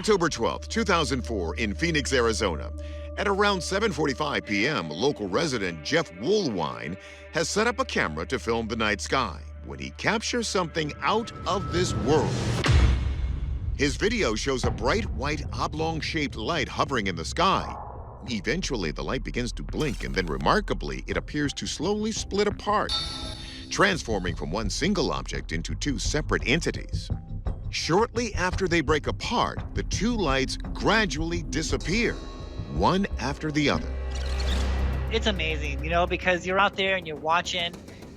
October 12th, 2004, in Phoenix, Arizona. At around 7:45 p.m., local resident Jeff Woolwine has set up a camera to film the night sky when he captures something out of this world. His video shows a bright white oblong-shaped light hovering in the sky. Eventually, the light begins to blink, and then remarkably, it appears to slowly split apart, transforming from one single object into two separate entities. Shortly after they break apart, the two lights gradually disappear, one after the other. It's amazing, you know, because you're out there and you're watching,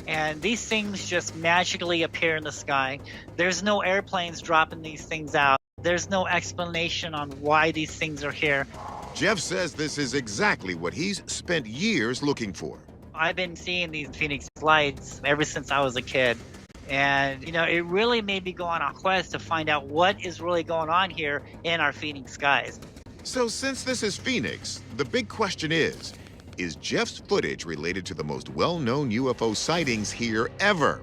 and these things just magically appear in the sky. There's no airplanes dropping these things out. There's no explanation on why these things are here. Jeff says this is exactly what he's spent years looking for. I've been seeing these Phoenix lights ever since I was a kid. And, you know, it really made me go on a quest to find out what is really going on here in our Phoenix skies. So since this is Phoenix, the big question is Jeff's footage related to the most well-known UFO sightings here ever?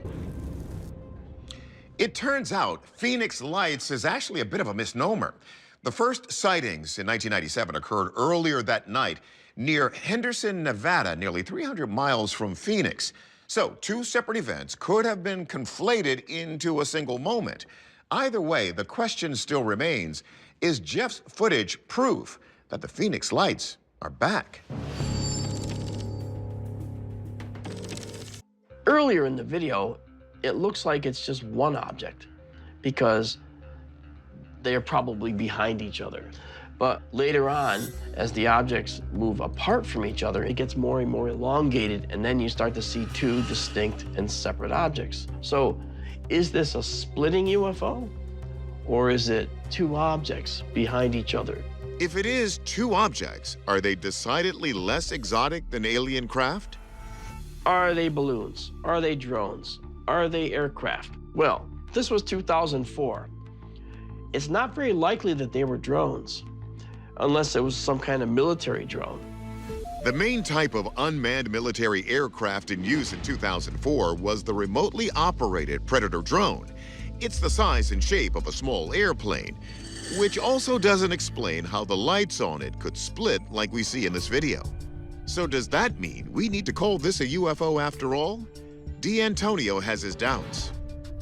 It turns out Phoenix Lights is actually a bit of a misnomer. The first sightings in 1997 occurred earlier that night near Henderson, Nevada, nearly 300 miles from Phoenix. So, two separate events could have been conflated into a single moment. Either way, the question still remains, is Jeff's footage proof that the Phoenix Lights are back? Earlier in the video, it looks like it's just one object because they are probably behind each other. But later on, as the objects move apart from each other, it gets more and more elongated, and then you start to see two distinct and separate objects. So is this a splitting UFO, or is it two objects behind each other? If it is two objects, are they decidedly less exotic than alien craft? Are they balloons? Are they drones? Are they aircraft? Well, this was 2004. It's not very likely that they were drones, unless it was some kind of military drone. The main type of unmanned military aircraft in use in 2004 was the remotely operated Predator drone. It's the size and shape of a small airplane, which also doesn't explain how the lights on it could split like we see in this video. So does that mean we need to call this a UFO after all? D'Antonio has his doubts.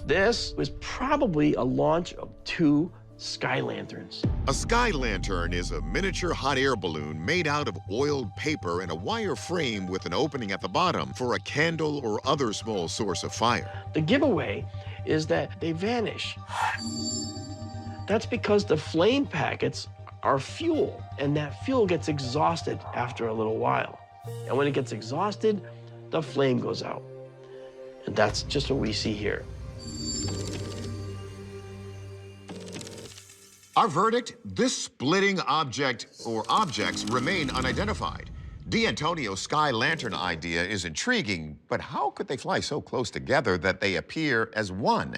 This was probably a launch of two sky lanterns. A sky lantern is a miniature hot air balloon made out of oiled paper and a wire frame with an opening at the bottom for a candle or other small source of fire. The giveaway is that they vanish. That's because the flame packets are fuel, and that fuel gets exhausted after a little while. And when it gets exhausted, the flame goes out. And that's just what we see here. Our verdict, this splitting object or objects remain unidentified. D'Antonio's sky lantern idea is intriguing, but how could they fly so close together that they appear as one?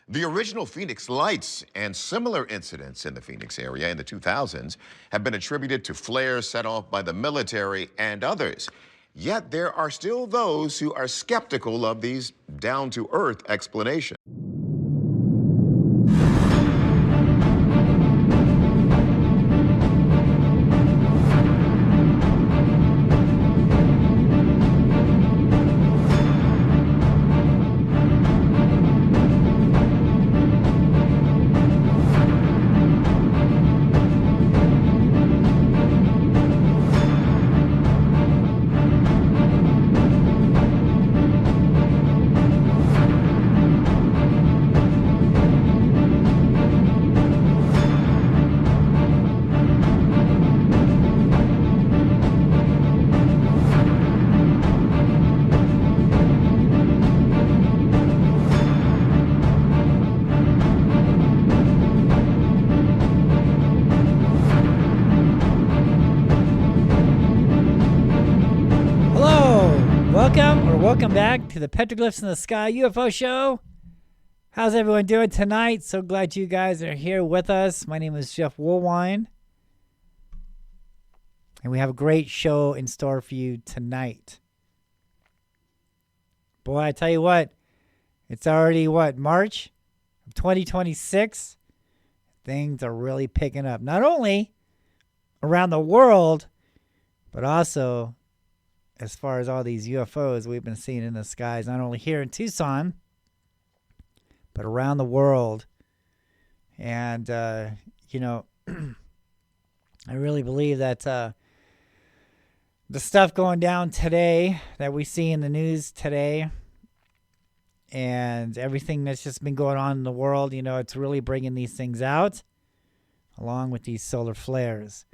The original Phoenix Lights and similar incidents in the Phoenix area in the 2000s have been attributed to flares set off by the military and others. Yet there are still those who are skeptical of these down-to-earth explanations. Welcome back to the Petroglyphs in the Sky UFO show. How's everyone doing tonight? So glad you guys are here with us. My name is Jeff Woolwine, and we have a great show in store for you tonight. Boy, I tell you what, it's already March of 2026. things are really picking up. Not only around the world, but also as far as all these UFOs we've been seeing in the skies, not only here in Tucson, but around the world. And, you know, I really believe that the stuff going down today that we see in the news today and everything that's just been going on in the world, you know, it's really bringing these things out along with these solar flares.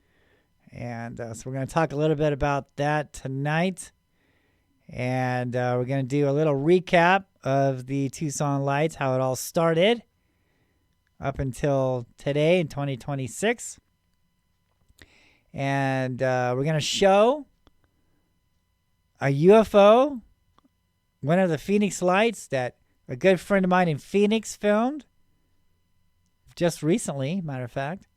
And so we're going to talk a little bit about that tonight. And we're going to do a little recap of the Tucson lights, how it all started up until today in 2026. And we're going to show a UFO, one of the Phoenix lights that a good friend of mine in Phoenix filmed just recently, matter of fact.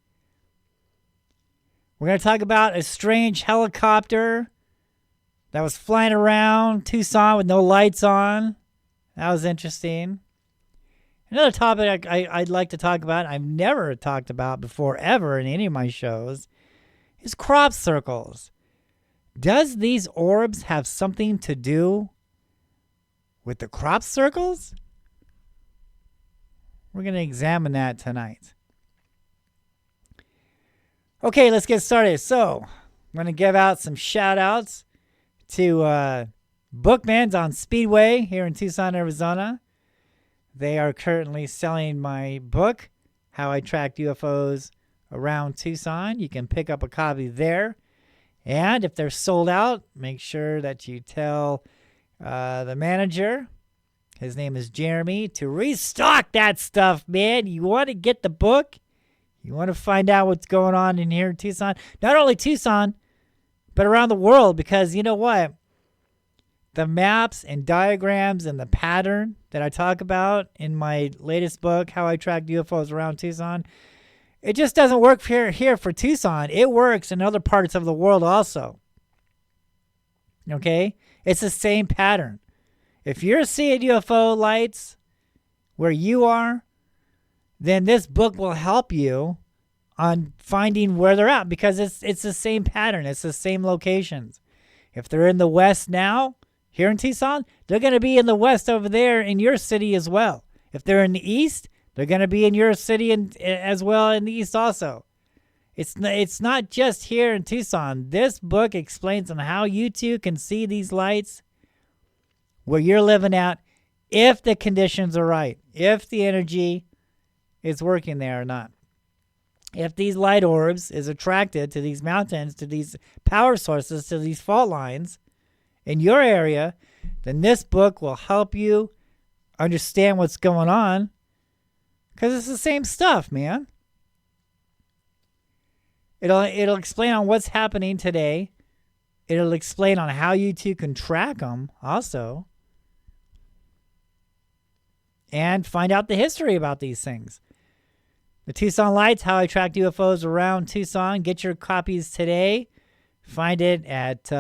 We're going to talk about a strange helicopter that was flying around Tucson with no lights on. That was interesting. Another topic I'd like to talk about, I've never talked about before ever in any of my shows, is crop circles. Does these orbs have something to do with the crop circles? We're going to examine that tonight. Okay, let's get started. So, I'm going to give out some shout outs to Bookman's on Speedway here in Tucson, Arizona. They are currently selling my book, How I Tracked UFOs Around Tucson. You can pick up a copy there. And if they're sold out, make sure that you tell the manager, his name is Jeremy, to restock that stuff, man. You want to get the book? You want to find out what's going on in here in Tucson? Not only Tucson, but around the world, because you know what? The maps and diagrams and the pattern that I talk about in my latest book, How I Tracked UFOs Around Tucson, it just doesn't work here for Tucson. It works in other parts of the world also. Okay? It's the same pattern. If you're seeing UFO lights where you are, then this book will help you on finding where they're at, because it's the same pattern. It's the same locations. If they're in the west now, here in Tucson, they're going to be in the west over there in your city as well. If they're in the east, they're going to be in your city as well in the east also. It's not just here in Tucson. This book explains on how you too can see these lights where you're living at, if the conditions are right, if the energy is working there or not. If these light orbs is attracted to these mountains, to these power sources, to these fault lines in your area, then this book will help you understand what's going on, because it's the same stuff, man. It'll explain on what's happening today. It'll explain on how you two can track them also, and find out the history about these things. The Tucson Lights, How I Tracked UFOs Around Tucson. Get your copies today. Find it at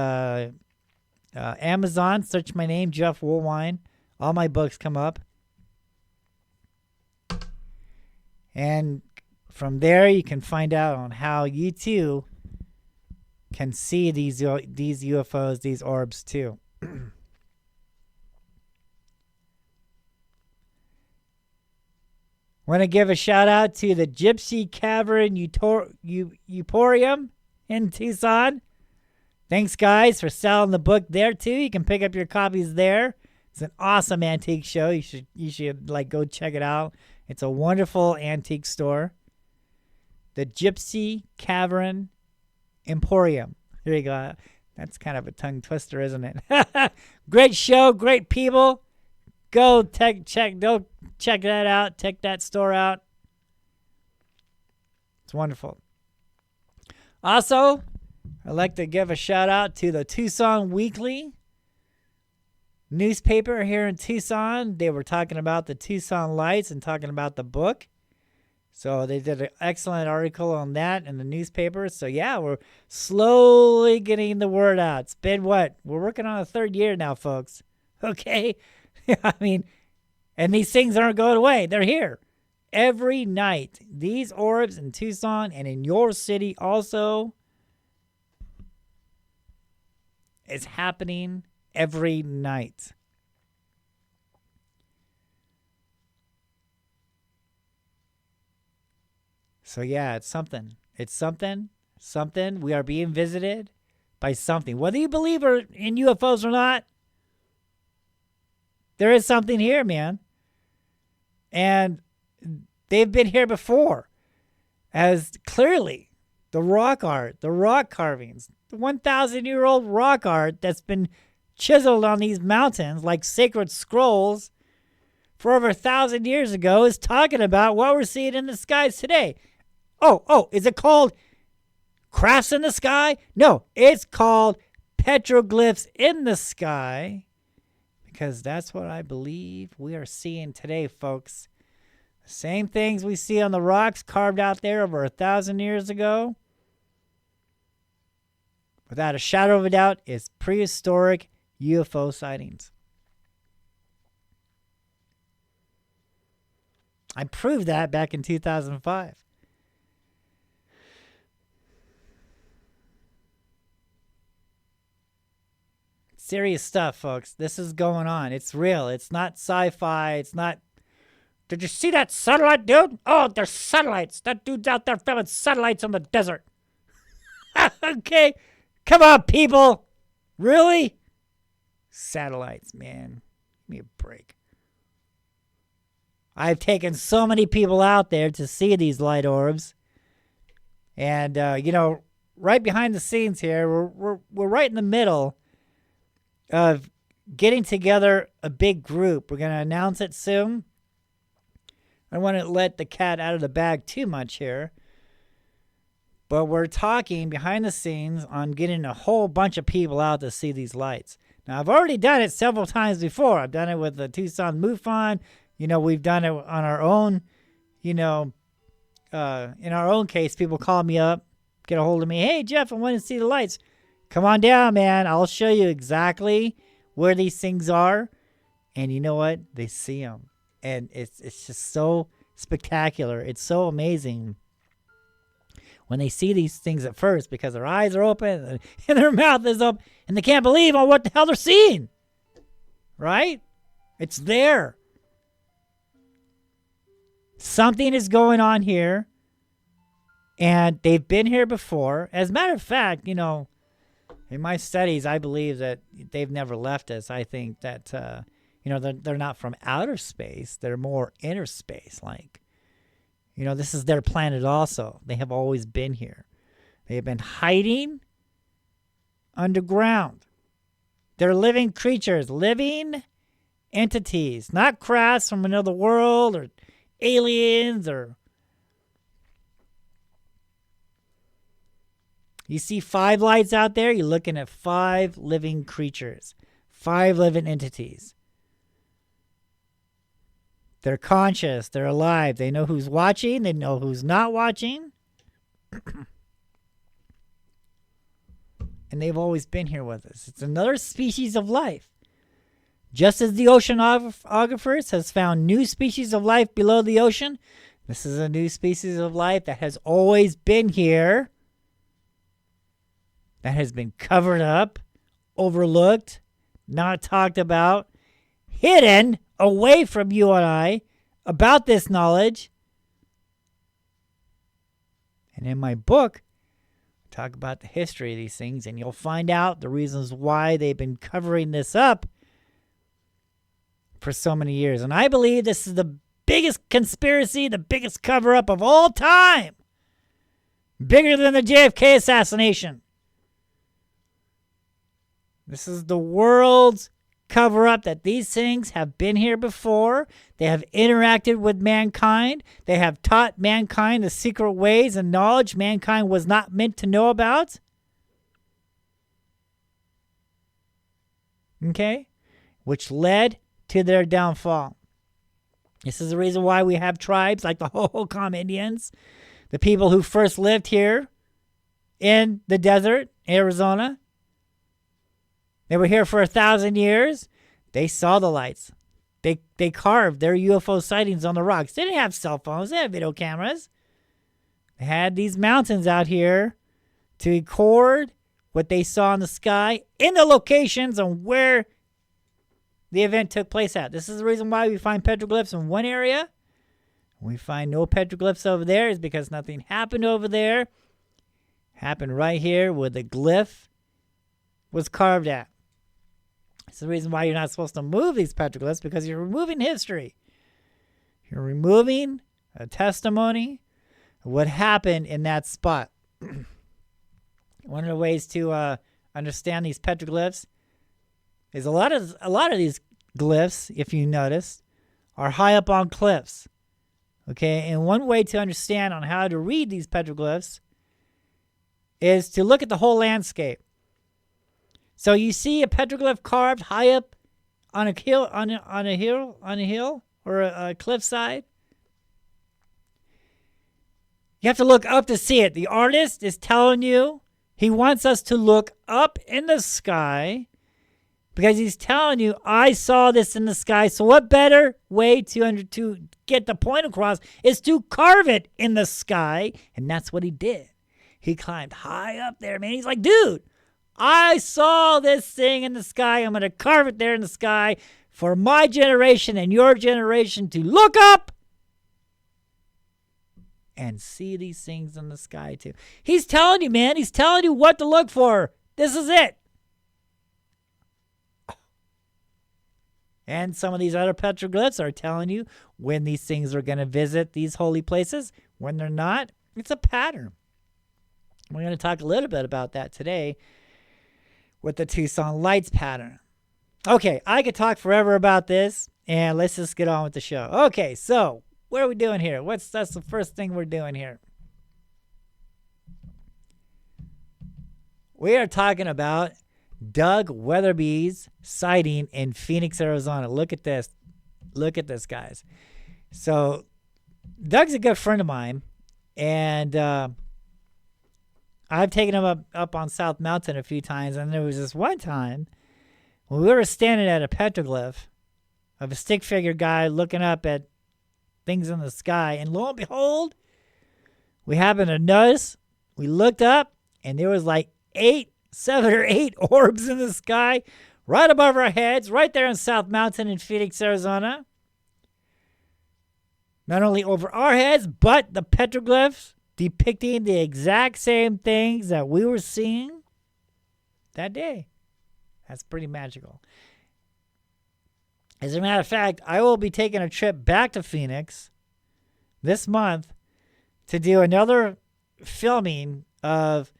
Amazon. Search my name, Jeff Woolwine. All my books come up. And from there, you can find out on how you too can see these UFOs, these orbs too. Want to give a shout out to the Gypsy Cavern Emporium in Tucson. Thanks, guys, for selling the book there too. You can pick up your copies there. It's an awesome antique show. You should like go check it out. It's a wonderful antique store. The Gypsy Cavern Emporium. There you go. That's kind of a tongue twister, isn't it? Great show, great people. Go check that out. Check that store out. It's wonderful. Also, I'd like to give a shout out to the Tucson Weekly newspaper here in Tucson. They were talking about the Tucson Lights and talking about the book. So they did an excellent article on that in the newspaper. So yeah, we're slowly getting the word out. It's been what? We're working on a third year now, folks. Okay? I mean, and these things aren't going away. They're here. every night. These orbs in Tucson and in your city also is happening every night. So yeah, it's something. It's something. Something. We are being visited by something. Whether you believe in UFOs or not, there is something here, man. And they've been here before. As clearly, the rock art, the rock carvings, the 1,000-year-old rock art that's been chiseled on these mountains like sacred scrolls for over 1,000 years ago is talking about what we're seeing in the skies today. Oh, is it called crafts in the sky? No, it's called petroglyphs in the sky, because that's what I believe we are seeing today, folks. The same things we see on the rocks carved out there over 1,000 years ago, without a shadow of a doubt, is prehistoric UFO sightings. I proved that back in 2005. Serious stuff, folks. This is going on. It's real. It's not sci-fi. It's not... Did you see that satellite, dude? Oh, there's satellites. That dude's out there filming satellites on the desert. Okay. Come on, people. Really? Satellites, man. Give me a break. I've taken so many people out there to see these light orbs. And, right behind the scenes here, we're right in the middle of getting together a big group. We're going to announce it soon. I don't want to let the cat out of the bag too much here. But we're talking behind the scenes on getting a whole bunch of people out to see these lights. Now, I've already done it several times before. I've done it with the Tucson MUFON. We've done it on our own. In our own case, people call me up, get a hold of me. Hey, Jeff, I want to see the lights. Come on down, man. I'll show you exactly where these things are. And you know what? They see them. And it's just so spectacular. It's so amazing when they see these things at first, because their eyes are open and their mouth is up and they can't believe on what the hell they're seeing. Right? It's there. Something is going on here. And they've been here before. As a matter of fact, in my studies, I believe that they've never left us. I think that, they're not from outer space. They're more inner space. Like, this is their planet also. They have always been here. They have been hiding underground. They're living creatures, living entities, not crafts from another world or aliens or... You see 5 lights out there, you're looking at 5 living creatures, 5 living entities. They're conscious, they're alive, they know who's watching, they know who's not watching. And they've always been here with us. It's another species of life. Just as the oceanographers has found new species of life below the ocean, this is a new species of life that has always been here. That has been covered up, overlooked, not talked about, hidden away from you and I about this knowledge. And in my book, I talk about the history of these things, and you'll find out the reasons why they've been covering this up for so many years. And I believe this is the biggest conspiracy, the biggest cover-up of all time. Bigger than the JFK assassination. This is the world's cover-up that these things have been here before. They have interacted with mankind. They have taught mankind the secret ways and knowledge mankind was not meant to know about. Okay? Which led to their downfall. This is the reason why we have tribes like the Hohokam Indians, the people who first lived here in the desert, Arizona. They were here for 1,000 years. They saw the lights. They carved their UFO sightings on the rocks. They didn't have cell phones. They had video cameras. They had these mountains out here to record what they saw in the sky in the locations on where the event took place at. This is the reason why we find petroglyphs in one area. We find no petroglyphs over there is because nothing happened over there. Happened right here where the glyph was carved at. It's the reason why you're not supposed to move these petroglyphs, because you're removing history. You're removing a testimony of what happened in that spot. One of the ways to understand these petroglyphs is a lot of these glyphs, if you notice, are high up on cliffs. Okay, and one way to understand on how to read these petroglyphs is to look at the whole landscape. So you see a petroglyph carved high up on a hill, on a hill or a cliffside. You have to look up to see it. The artist is telling you he wants us to look up in the sky because he's telling you, I saw this in the sky. So what better way to get the point across is to carve it in the sky. And that's what he did. He climbed high up there, man. He's like, dude, I saw this thing in the sky. I'm going to carve it there in the sky for my generation and your generation to look up and see these things in the sky too. He's telling you, man. He's telling you what to look for. This is it. And some of these other petroglyphs are telling you when these things are going to visit these holy places, when they're not. It's a pattern. We're going to talk a little bit about that today with the Tucson lights pattern. Okay, I could talk forever about this, and let's just get on with the show. Okay, so what are we doing here? That's the first thing we're doing here. We are talking about Doug Weatherby's sighting in Phoenix, Arizona. Look at this. Look at this, guys. So Doug's a good friend of mine, and I've taken him up on South Mountain a few times, and there was this one time when we were standing at a petroglyph of a stick figure guy looking up at things in the sky, and lo and behold, we happened to notice, we looked up, and there was like 7 or 8 orbs in the sky right above our heads, right there in South Mountain in Phoenix, Arizona. Not only over our heads, but the petroglyphs depicting the exact same things that we were seeing that day. That's pretty magical. As a matter of fact, I will be taking a trip back to Phoenix this month to do another filming of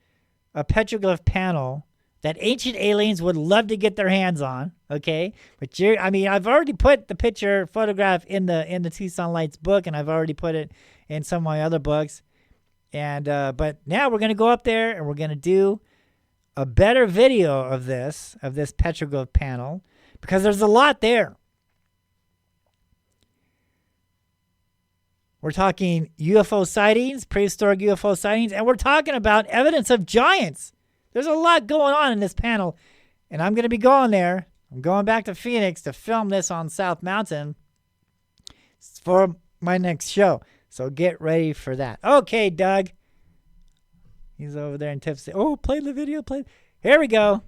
a petroglyph panel that ancient aliens would love to get their hands on, okay? But I've already put the photograph in the Tucson Lights book, and I've already put it in some of my other books. And but now we're going to go up there and we're going to do a better video of this petroglyph panel, because there's a lot there. We're talking UFO sightings, prehistoric UFO sightings, and we're talking about evidence of giants. There's a lot going on in this panel, and I'm going to be going there. I'm going back to Phoenix to film this on South Mountain for my next show. So get ready for that. Okay, Doug. He's over there in Tiffany. Oh, play the video. Here we go.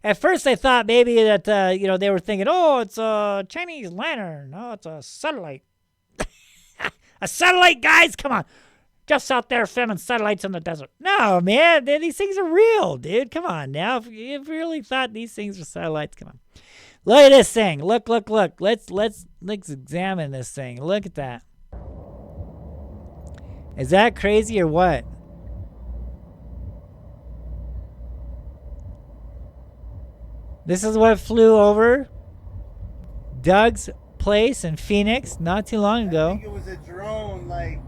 At first, I thought maybe that, they were thinking, oh, it's a Chinese lantern. No, it's a satellite. A satellite, guys, come on. Just out there filming satellites in the desert. No, man, these things are real, dude. Come on now. If you really thought these things were satellites, come on. Look at this thing. Look. Let's examine this thing. Look at that. Is that crazy or what? This is what flew over Doug's place in Phoenix not too long ago. I think it was a drone, like.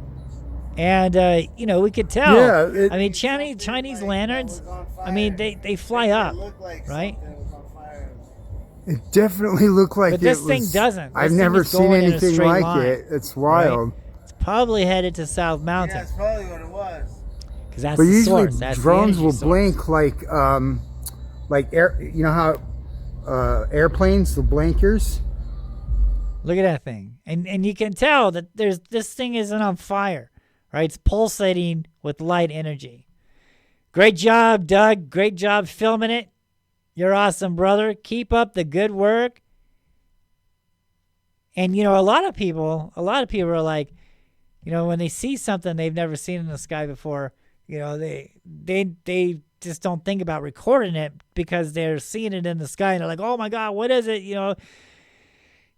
And we could tell. Yeah. Chinese lanterns. They fly up, right? It definitely looked like it was. But this thing doesn't. I've never seen anything like it. It's wild. Right? It's probably headed to South Mountain. Yeah, that's probably what it was. Because that's but the usually source. That's drones the will source. blink like air. You know how airplanes, the blinkers. Look at that thing. And you can tell that this thing isn't on fire, right? It's pulsating with light energy. Great job, Doug. Great job filming it. You're awesome, brother. Keep up the good work. And, you know, a lot of people are like, you know, when they see something they've never seen in the sky before, you know, they just don't think about recording it because they're seeing it in the sky and they're like, oh my God, what is it? You know,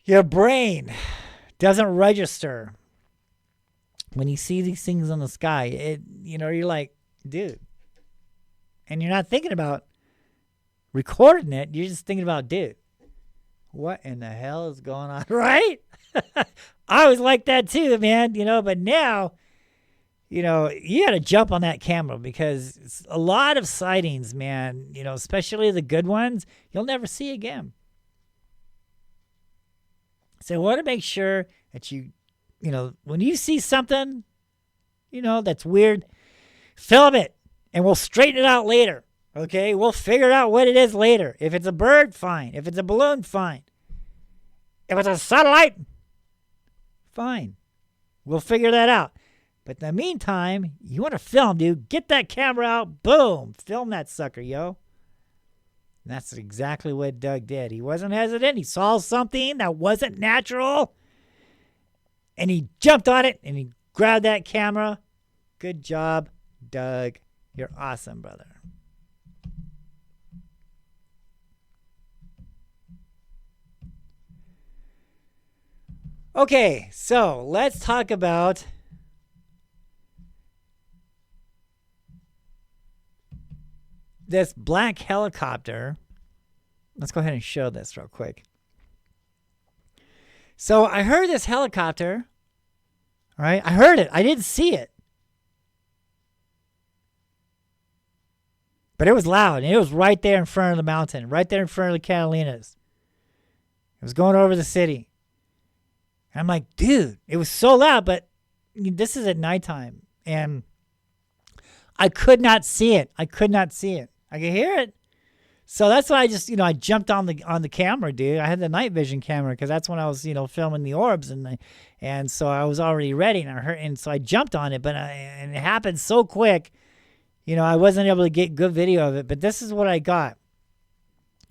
your brain doesn't register when you see these things in the sky. It, you know, you're like, dude, and you're not thinking about recording it. You're just thinking about, dude, what in the hell is going on, right? I was like that too, man, you know, but now, you know, you got to jump on that camera because it's a lot of sightings, man, you know, especially the good ones, you'll never see again. So I want to make sure that you know, when you see something, you know, that's weird, film it and we'll straighten it out later. Okay, we'll figure out what it is later. If it's a bird, fine. If it's a balloon, fine. If it's a satellite, fine. We'll figure that out. But in the meantime, you want to film, dude, get that camera out, boom, film that sucker, yo. And that's exactly what Doug did. He wasn't hesitant. He saw something that wasn't natural, and he jumped on it, and he grabbed that camera. Good job, Doug. You're awesome, brother. Okay, so let's talk about this black helicopter. Let's go ahead and show this real quick. So I heard this helicopter, right? I heard it. I didn't see it. But it was loud, and it was right there in front of the mountain, right there in front of the Catalinas. It was going over the city. I'm like, dude, it was so loud, but this is at nighttime, and I could not see it. I could hear it. So that's why I just, you know, I jumped on the camera, dude. I had the night vision camera because that's when I was, you know, filming the orbs, and so I was already ready, and so I jumped on it, and it happened so quick, you know, I wasn't able to get good video of it. But this is what I got.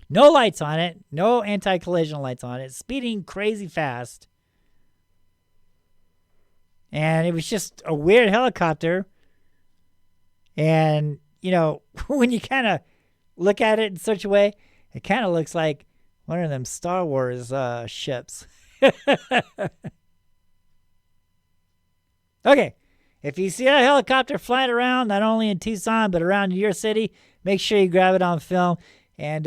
No lights on it, no anti-collision lights on it, speeding crazy fast. And it was just a weird helicopter. And, you know, when you kind of look at it in such a way, it kind of looks like one of them Star Wars ships. Okay. If you see a helicopter flying around, not only in Tucson, but around your city, make sure you grab it on film. And,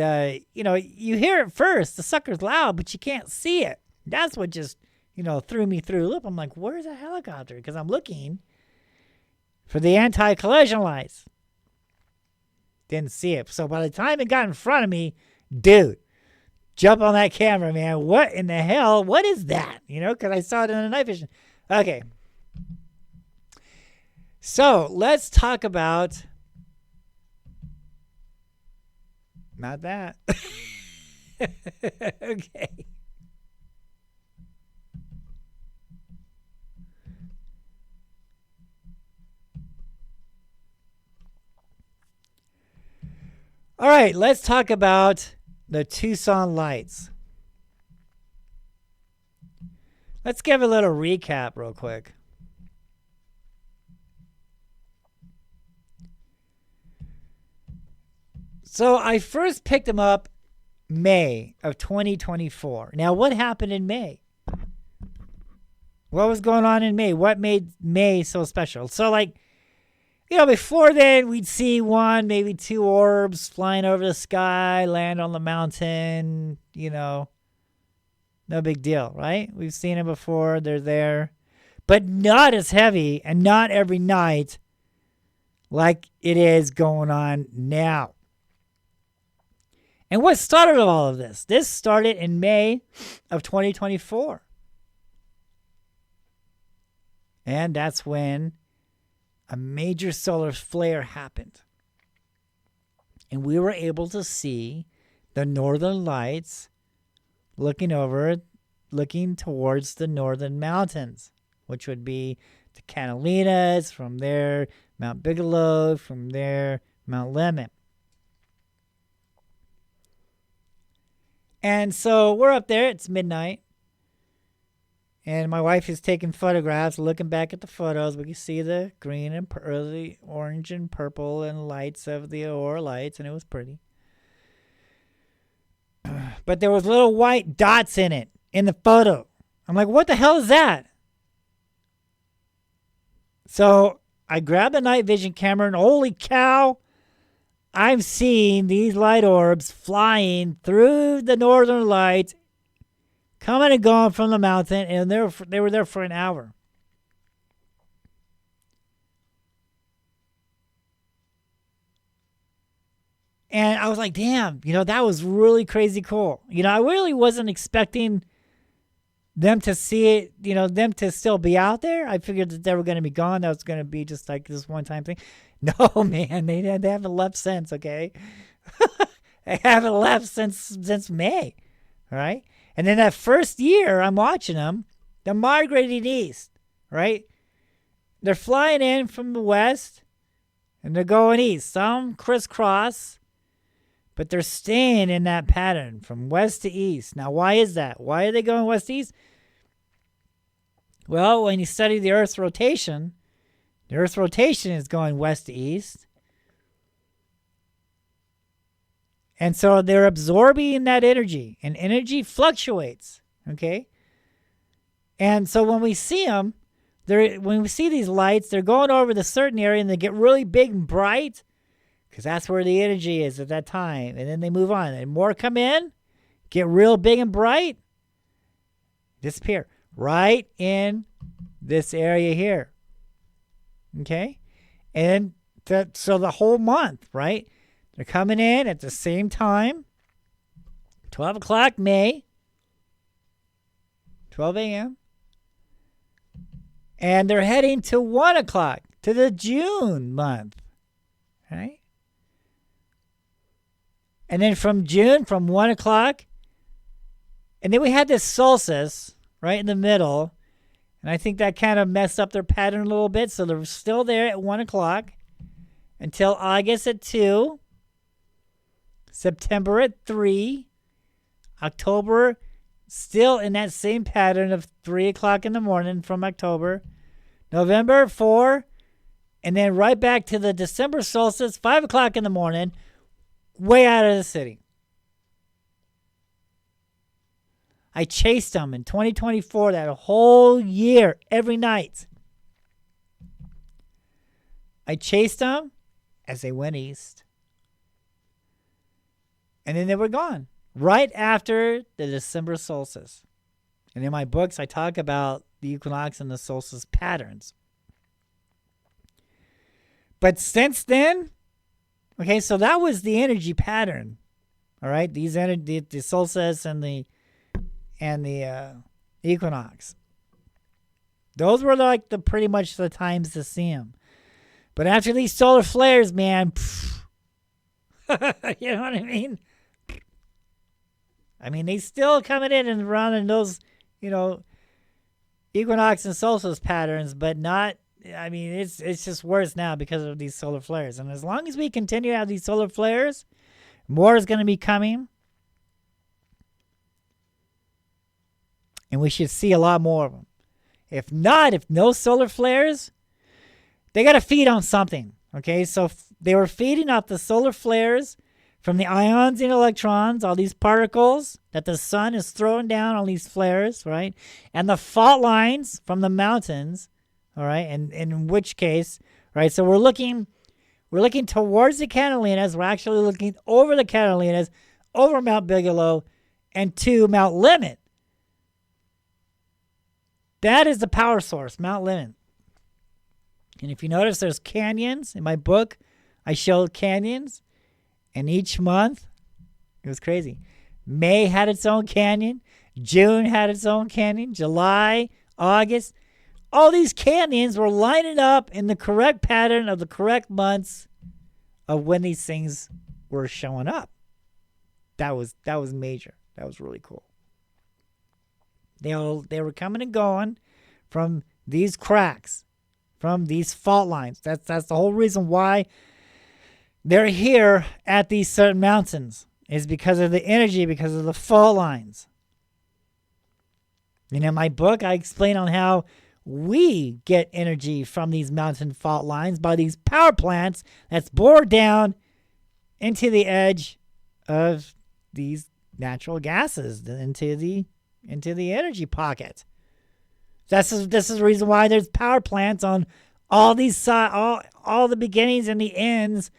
you know, you hear it first. The sucker's loud, but you can't see it. That's what just, you know, threw me through a loop. I'm like, where's that helicopter? Because I'm looking for the anti-collision lights. Didn't see it. So by the time it got in front of me, dude, jump on that camera, man. What in the hell? What is that? You know, because I saw it in the night vision. Okay. So let's talk about, not that. Okay. All right, let's talk about the Tucson lights. Let's give a little recap real quick. So I first picked them up May of 2024. Now, what happened in May? What was going on in May? What made May so special? So, like, you know, before then, we'd see one, maybe two orbs flying over the sky, land on the mountain, you know. No big deal, right? We've seen them before. They're there. But not as heavy and not every night like it is going on now. And what started all of this? This started in May of 2024. And that's when a major solar flare happened. And we were able to see the northern lights looking over looking towards the northern mountains, which would be the Catalinas, from there, Mount Bigelow, from there, Mount Lemmon. And so we're up there. It's midnight. And my wife is taking photographs, looking back at the photos. We can see the green and early orange and purple and lights of the aurora lights, and it was pretty. But there was little white dots in it, in the photo. I'm like, what the hell is that? So I grabbed the night vision camera, and holy cow, I'm seeing these light orbs flying through the northern lights, coming and going from the mountain, and they were there for an hour. And I was like, damn, that was really crazy cool. I really wasn't expecting them to see it, them to still be out there. I figured that they were going to be gone. That was going to be just like this one-time thing. No, man, they haven't left since, okay? They haven't left since May, all right? And then that first year I'm watching them, they're migrating east, right? They're flying in from the west, and they're going east. Some crisscross, but they're staying in that pattern from west to east. Now, why is that? Why are they going west to east? Well, when you study the Earth's rotation, the Earth's rotation is going west to east. And so they're absorbing that energy, and energy fluctuates, okay? And so when we see them, when we see these lights, they're going over the certain area, and they get really big and bright, because that's where the energy is at that time. And then they move on, and more come in, get real big and bright, disappear right in this area here. Okay? And so the whole month, right? They're coming in at the same time, 12 o'clock May, 12 a.m. And they're heading to 1 o'clock, to the June month, right? And then from June, from 1 o'clock, and then we had this solstice right in the middle, and I think that kind of messed up their pattern a little bit, so they're still there at 1 o'clock until August at 2, September at 3, October still in that same pattern of 3 o'clock in the morning from October, November 4, and then right back to the December solstice, 5 o'clock in the morning, way out of the city. I chased them in 2024 that whole year, every night. I chased them as they went east. And then they were gone right after the December solstice. And in my books, I talk about the equinox and the solstice patterns. But since then, okay, so that was the energy pattern. All right, the solstice and the equinox. Those were like pretty much the times to see them. But after these solar flares, man, you know what I mean? I mean, they still coming in and around in those, equinox and solstice patterns, but not, I mean, it's just worse now because of these solar flares. And as long as we continue to have these solar flares, more is going to be coming. And we should see a lot more of them. If no solar flares, they got to feed on something. Okay, so they were feeding off the solar flares from the ions and electrons, all these particles that the sun is throwing down on these flares, right? And the fault lines from the mountains, all right? And in which case, right? So we're looking towards the Catalinas. We're actually looking over the Catalinas, over Mount Bigelow, and to Mount Lemmon. That is the power source, Mount Lemmon. And if you notice, there's canyons. In my book, I showed canyons. And each month, it was crazy. May had its own canyon. June had its own canyon. July, August. All these canyons were lining up in the correct pattern of the correct months of when these things were showing up. That was major. That was really cool. They were coming and going from these cracks, from these fault lines. That's the whole reason why they're here at these certain mountains, is because of the energy, because of the fault lines. And in my book, I explain on how we get energy from these mountain fault lines by these power plants that's bored down into the edge of these natural gases, into the energy pocket. This is the reason why there's power plants on all these all the beginnings and the ends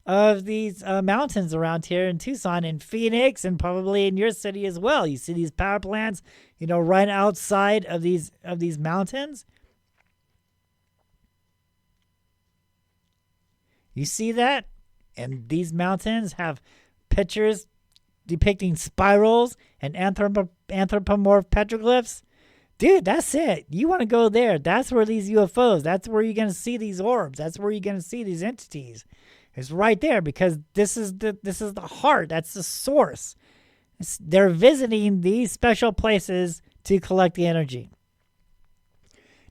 of these mountains around here in Tucson and Phoenix, and probably in your city as well. You see these power plants, right outside of these mountains. You see that? And these mountains have pictures depicting spirals and anthropomorph petroglyphs. Dude, that's it. You want to go there. That's where these UFOs, that's where you're going to see these orbs. That's where you're going to see these entities. It's right there, because this is the heart. That's the source. They're visiting these special places to collect the energy.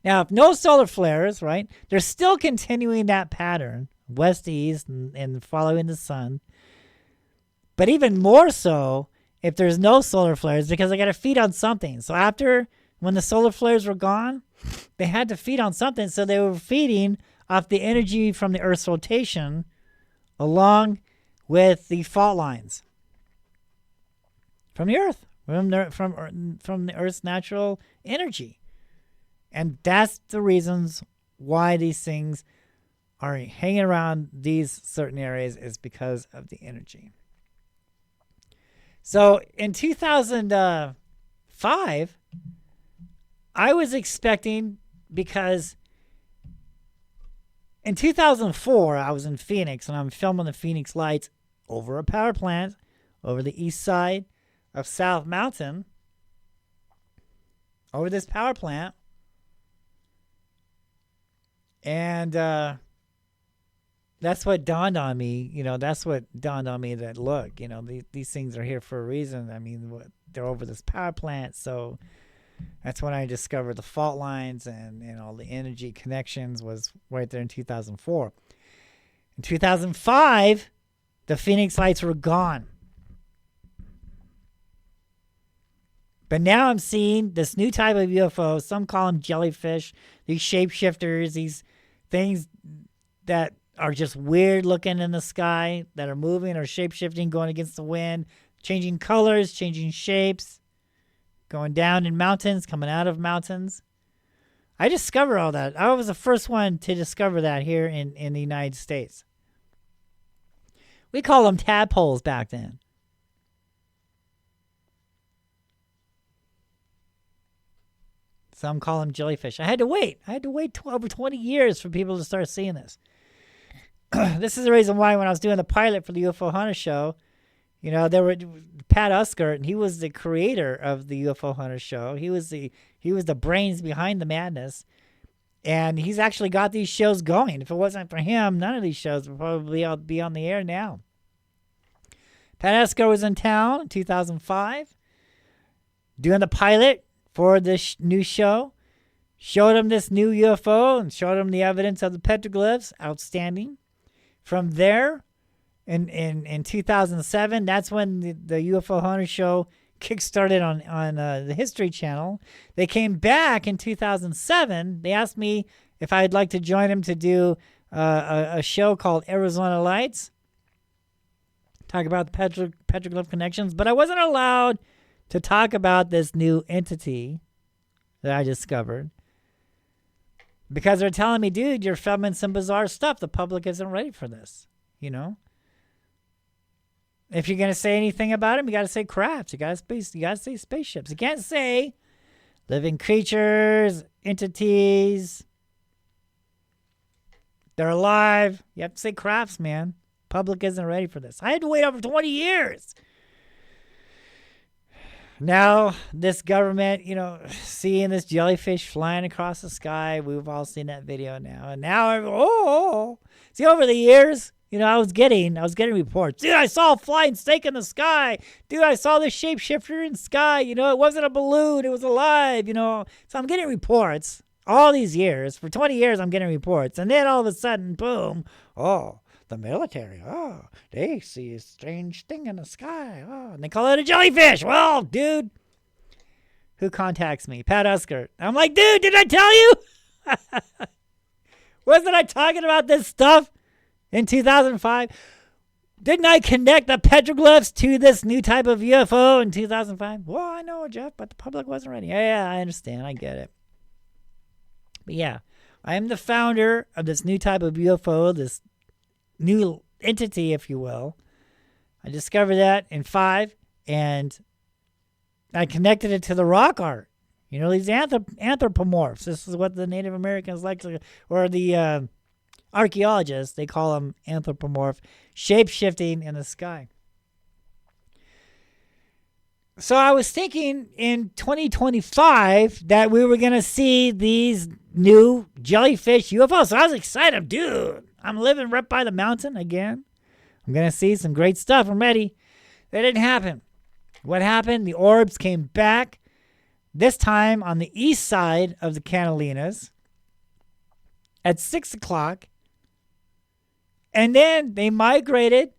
Now, if no solar flares, right, they're still continuing that pattern, west to east and following the sun. But even more so if there's no solar flares, because they got to feed on something. So when the solar flares were gone, they had to feed on something. So they were feeding off the energy from the Earth's rotation along with the fault lines from the Earth, from the Earth's natural energy. And that's the reasons why these things are hanging around these certain areas, is because of the energy. So in 2005, I was expecting, because in 2004, I was in Phoenix, and I'm filming the Phoenix lights over a power plant over the east side of South Mountain, over this power plant. And that's what dawned on me. That, look, these things are here for a reason. I mean, they're over this power plant. So that's when I discovered the fault lines and all the energy connections was right there in 2004. In 2005, the Phoenix lights were gone. But now I'm seeing this new type of UFO. Some call them jellyfish, these shapeshifters, these things that are just weird looking in the sky, that are moving or shapeshifting, going against the wind, changing colors, changing shapes, going down in mountains, coming out of mountains. I discovered all that. I was the first one to discover that here in the United States. We call them tadpoles back then. Some call them jellyfish. I had to wait over 20 years for people to start seeing this. This is the reason why when I was doing the pilot for the UFO Hunter show, there were Pat Uskert, and he was the creator of the UFO Hunter show. He was the brains behind the madness, and he's actually got these shows going. If it wasn't for him, none of these shows would probably be on the air now. Pat Uskert was in town in 2005, doing the pilot for this new show. Showed him this new UFO and showed him the evidence of the petroglyphs. Outstanding. From there, in 2007, that's when the UFO Hunter show kickstarted on the History Channel. They came back in 2007. They asked me if I'd like to join them to do a show called Arizona Lights. Talk about the petroglyph connections. But I wasn't allowed to talk about this new entity that I discovered, because they're telling me, dude, you're filming some bizarre stuff. The public isn't ready for this, If you're going to say anything about them, you got to say crafts. You got to say spaceships. You can't say living creatures, entities, they're alive. You have to say crafts, man. Public isn't ready for this. I had to wait over 20 years. Now, this government, seeing this jellyfish flying across the sky, we've all seen that video now. And now, see, over the years, I was getting reports. Dude, I saw a flying snake in the sky. Dude, I saw this shapeshifter in the sky. It wasn't a balloon. It was alive, So I'm getting reports all these years. For 20 years, I'm getting reports. And then all of a sudden, boom, oh, the military, they see a strange thing in the sky. Oh, and they call it a jellyfish. Well, dude, who contacts me? Pat Uskert. I'm like, dude, did I tell you? Wasn't I talking about this stuff in 2005? Didn't I connect the petroglyphs to this new type of UFO in 2005? Well, I know, Jeff, but the public wasn't ready. Yeah, I understand. I get it. But yeah, I am the founder of this new type of UFO, this new entity, if you will. I discovered that in 2005, and I connected it to the rock art. These anthropomorphs. This is what the Native Americans like to, or the archaeologists, they call them anthropomorph, shape-shifting in the sky. So I was thinking in 2025 that we were going to see these new jellyfish UFOs. So I was excited. Dude, I'm living right by the mountain again. I'm going to see some great stuff. I'm ready. That didn't happen. What happened? The orbs came back, this time on the east side of the Catalinas at 6 o'clock. And then they migrated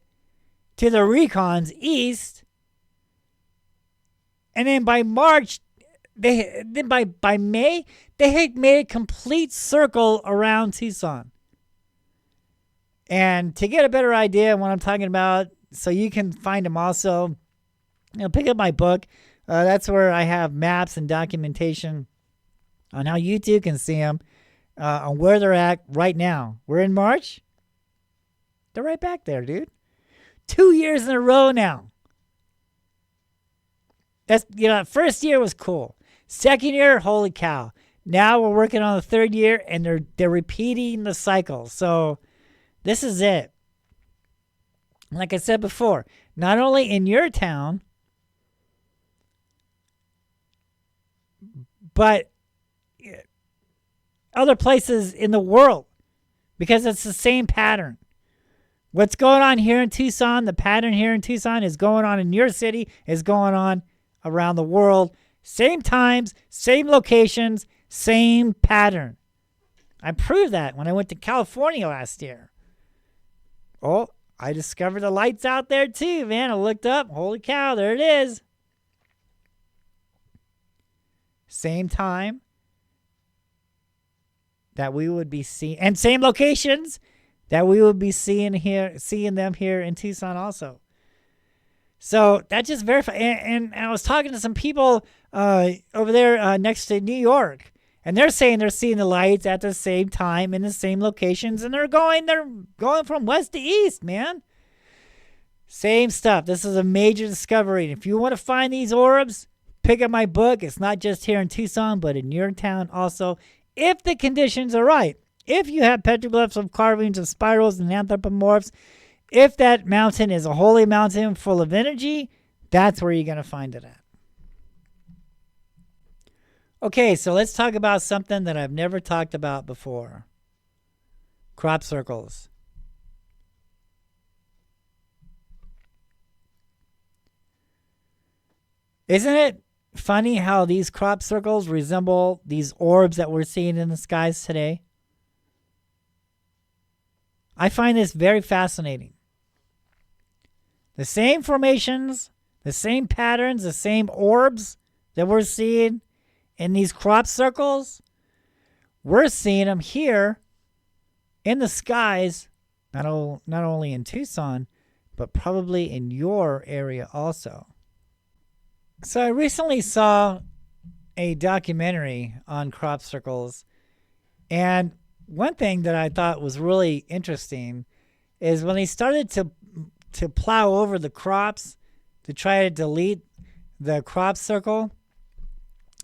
to the recons east. And then by March, by May, they had made a complete circle around Tucson. And to get a better idea of what I'm talking about, so you can find them also, pick up my book. That's where I have maps and documentation on how you too can see them, on where they're at right now. We're in March. They're right back there, dude. 2 years in a row now. That's, first year was cool. Second year, holy cow. Now we're working on the third year, and they're repeating the cycle. So this is it. Like I said before, not only in your town, but other places in the world, because it's the same pattern. What's going on here in Tucson, the pattern here in Tucson is going on in your city, is going on around the world. Same times, same locations, same pattern. I proved that when I went to California last year. Oh, I discovered the lights out there too, man. I looked up. Holy cow, there it is. Same time that we would be seeing, and same locations that we would be seeing them here in Tucson also. So that just verified. And I was talking to some people over there next to New York, and they're saying they're seeing the lights at the same time in the same locations, and they're going from west to east, man. Same stuff. This is a major discovery. If you want to find these orbs, pick up my book. It's not just here in Tucson, but in your town also, if the conditions are right. If you have petroglyphs of carvings of spirals and anthropomorphs, if that mountain is a holy mountain full of energy, that's where you're going to find it at. Okay, so let's talk about something that I've never talked about before. Crop circles. Isn't it funny how these crop circles resemble these orbs that we're seeing in the skies today? I find this very fascinating. The same formations, the same patterns, the same orbs that we're seeing in these crop circles, we're seeing them here in the skies, not only in Tucson, but probably in your area also. So I recently saw a documentary on crop circles, and one thing that I thought was really interesting is when they started to plow over the crops to try to delete the crop circle,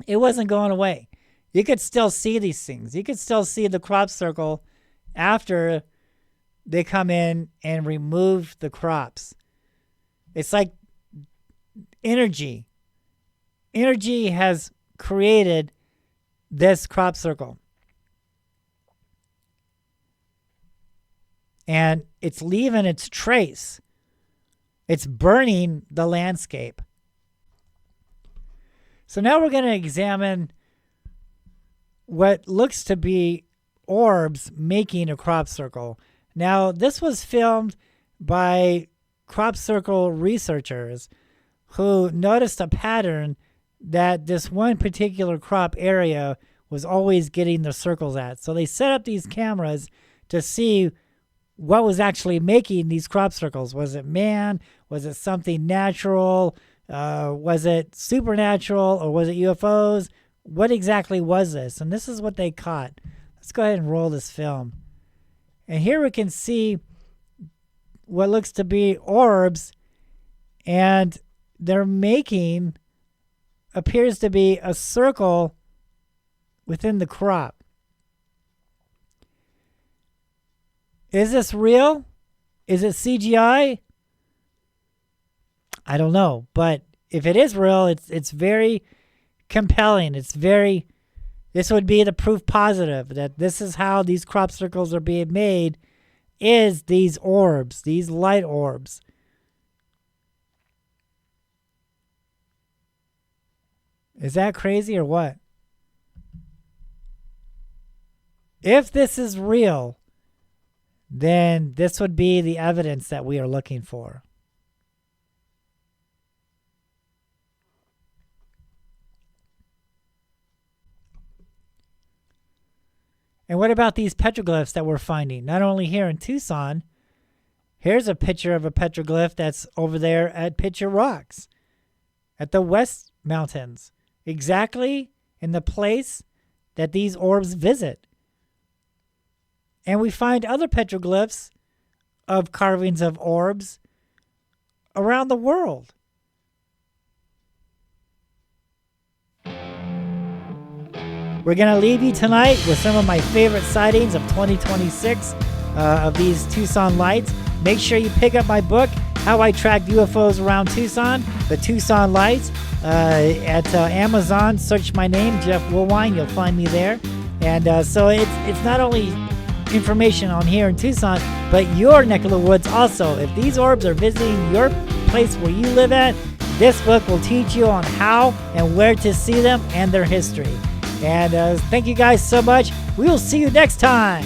it wasn't going away. You could still see these things. You could still see the crop circle after they come in and remove the crops. It's like energy. Energy has created this crop circle. and it's leaving its trace. It's burning the landscape. So now we're going to examine what looks to be orbs making a crop circle. Now, this was filmed by crop circle researchers who noticed a pattern that this one particular crop area was always getting the circles at. So they set up these cameras to see what was actually making these crop circles. Was it man? Was it something natural? Was it supernatural, or was it UFOs? What exactly was this? And this is what they caught. Let's go ahead and roll this film. And here we can see what looks to be orbs, and they're making, appears to be a circle within the crop. Is this real? Is it CGI? I don't know, but if it is real, it's very compelling. This would be the proof positive that this is how these crop circles are being made, is these orbs, these light orbs. Is that crazy or what? If this is real, then this would be the evidence that we are looking for. And what about these petroglyphs that we're finding? Not only here in Tucson, here's a picture of a petroglyph that's over there at Picture Rocks, at the West Mountains, exactly in the place that these orbs visit. And we find other petroglyphs of carvings of orbs around the world. We're going to leave you tonight with some of my favorite sightings of 2026 of these Tucson lights. Make sure you pick up my book, How I Tracked UFOs Around Tucson, The Tucson Lights, at Amazon. Search my name, Jeff Woolwine. You'll find me there. And so it's not only information on here in Tucson, but your neck of the woods also. If these orbs are visiting your place where you live at, this book will teach you on how and where to see them and their history. And thank you guys so much. We will see you next time.